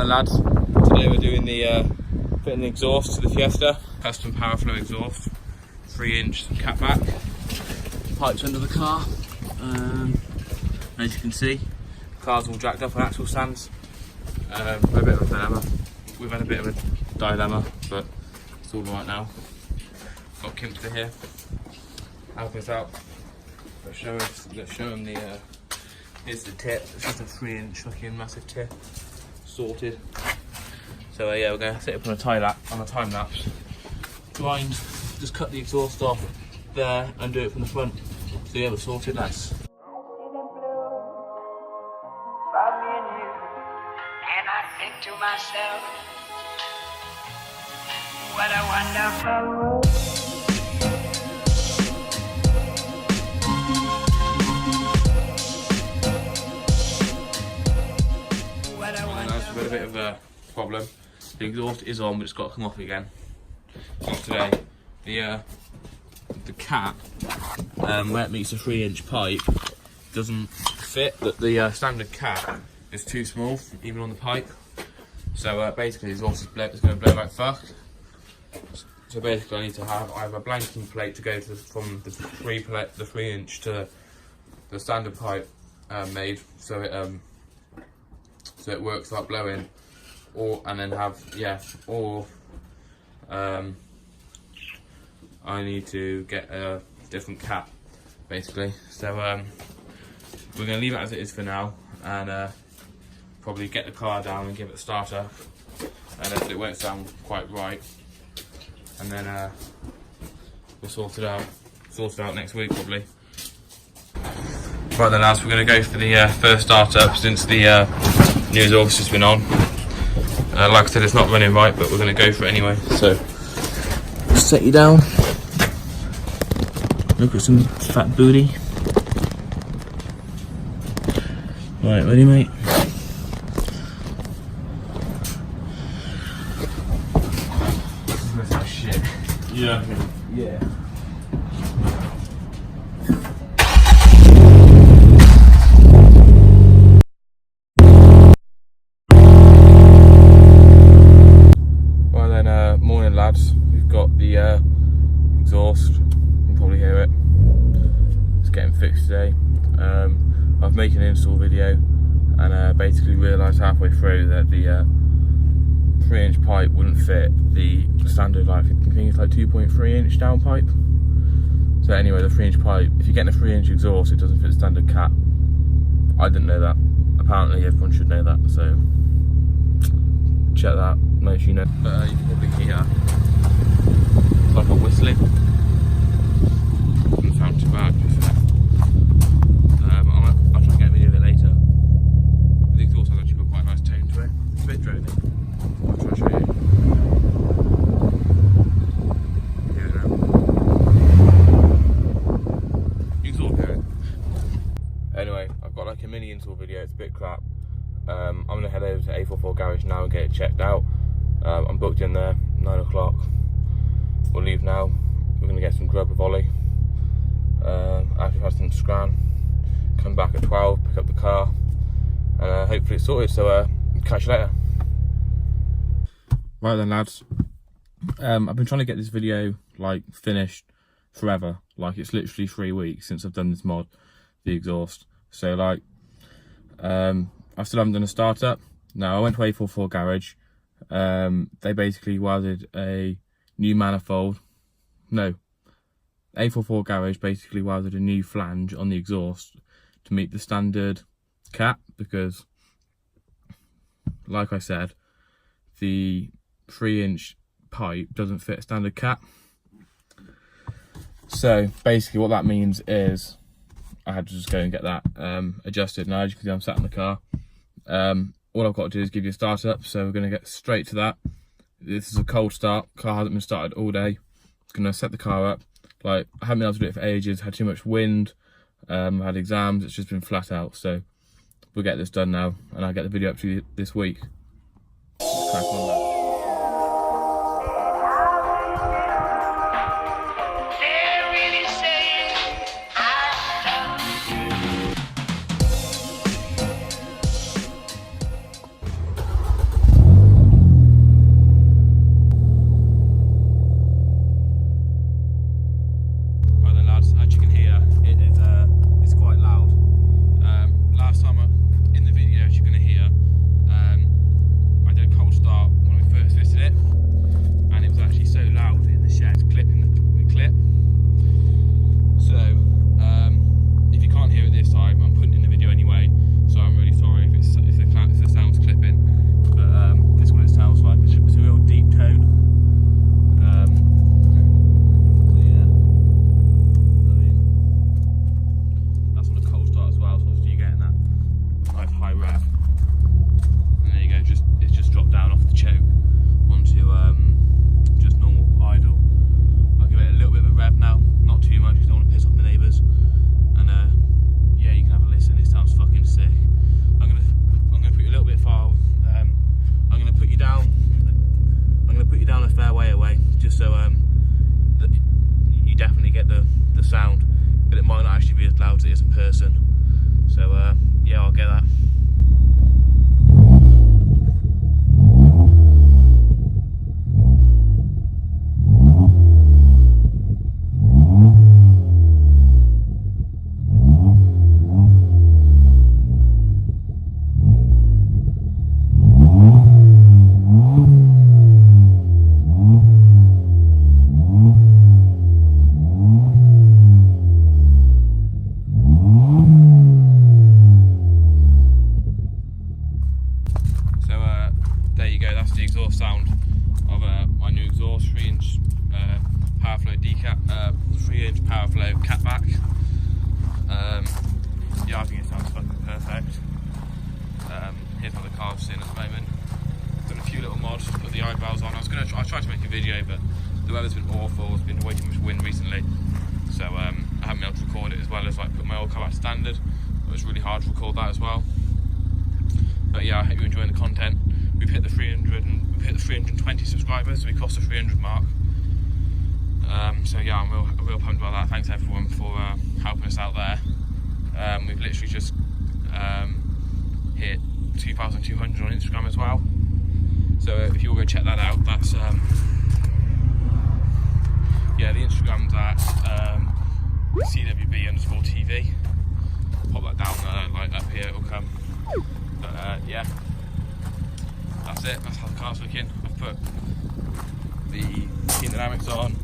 then lads, today we're doing the fitting the exhaust to the Fiesta, custom Powerflow exhaust, 3-inch catback, pipes under the car. As you can see, the car's all jacked up on axle stands. We're a bit of a dilemma. We've had a bit of a dilemma, but it's all right now. Got Kimpster here, helping us out. Let's show him the. Here's the tip. It's just a 3-inch looking massive tip, sorted. So yeah, we're gonna set it up on a time lapse. Grind, just cut the exhaust off there and do it from the front. So yeah, we're sorted, lads. And I think to myself, what a wonderful world. We've got a bit of a problem. The exhaust is on, but it's got to come off again. Not today. The cap, where it meets the 3-inch pipe, doesn't fit. The standard cap is too small, even on the pipe. So basically, the exhaust is going to blow like fuck. So basically, I need to have either a blanking plate to go from the 3-inch to the standard pipe made, so it works like blowing, or I need to get a different cap, basically. So we're going to leave it as it is for now, and probably get the car down and give it a starter, and if it won't sound quite right, and then we'll sort it out next week probably. Right then lads, we're going to go for the first startup since the new exhaust has been on. Like I said, it's not running right, but we're going to go for it anyway. So, set you down. Look at some fat booty. Right, ready mate? This is shit. Yeah. Yeah. Morning lads, we've got the exhaust, you can probably hear it, it's getting fixed today. I've made an install video and basically realised halfway through that the 3-inch pipe wouldn't fit the standard, like, I think it's like 2.3-inch down pipe. So anyway, the 3-inch pipe, if you're getting a 3-inch exhaust, it doesn't fit the standard cap. I didn't know that, apparently everyone should know that, so check that, make sure you know. But you can probably hear it's like a whistling. Doesn't sound too bad, to be fair. I'll try and get a video of it later. The exhaust has actually got quite a nice tone to it. It's a bit drony. I'll try and show you. Here we go. You can sort of hear it. Anyway, I've got like a mini install video, it's a bit crap. I'm going to head over to A44 Garage now and get it checked out. I'm booked in there, 9 o'clock. We'll leave now. We're going to get some grub with Ollie. After we've had some scran, come back at 12, pick up the car, and hopefully it's sorted. So catch you later. Right then lads, I've been trying to get this video like finished forever. Like it's literally 3 weeks since I've done this mod, the exhaust. So like, I still haven't done a startup. Now I went to A44 Garage. They basically welded a new manifold. No, A44 Garage basically welded a new flange on the exhaust to meet the standard cap, because, like I said, the 3-inch pipe doesn't fit a standard cap. So basically, what that means is I had to just go and get that adjusted. Now, as you can see, I'm sat in the car. All I've got to do is give you a start up, so we're going to get straight to that. This is a cold start. Car hasn't been started all day. It's going to set the car up. Like, I haven't been able to do it for ages. Had too much wind. Had exams. It's just been flat out. So we'll get this done now, and I'll get the video up to you this week. Crack on that. rev. And there you go, it's just dropped down off the choke onto just normal idle. I'll give it a little bit of a rev now, not too much because I don't want to piss off my neighbours. And yeah, you can have a listen. It sounds fucking sick. I'm gonna put you a little bit far. I'm gonna put you down. I'm gonna put you down a fair way away, just so that you definitely get the sound, but it might not actually be as loud as it is in person. So yeah, I'll get that. There you go, that's the exhaust sound of my new exhaust, 3-inch Powerflow decap, 3-inch Powerflow catback. Yeah, I think it sounds fucking perfect. Here's what the car's in at the moment. Done a few little mods to put the eyebrows on. I tried to make a video, but the weather's been awful. There's been way too much wind recently, so I haven't been able to record it as well as like put my old car at standard. It was really hard to record that as well. But yeah, I hope you're enjoying the content. We've hit the 320 subscribers, so we crossed the 300 mark. So yeah, I'm real pumped about that. Thanks everyone for helping us out there. We've literally just hit 2,200 on Instagram as well. So if you all go check that out, that's yeah, the Instagram's at CWB_TV. Pop that down there, like up here, it'll come. But yeah. That's it, that's how the car's looking. I've put the dynamics on,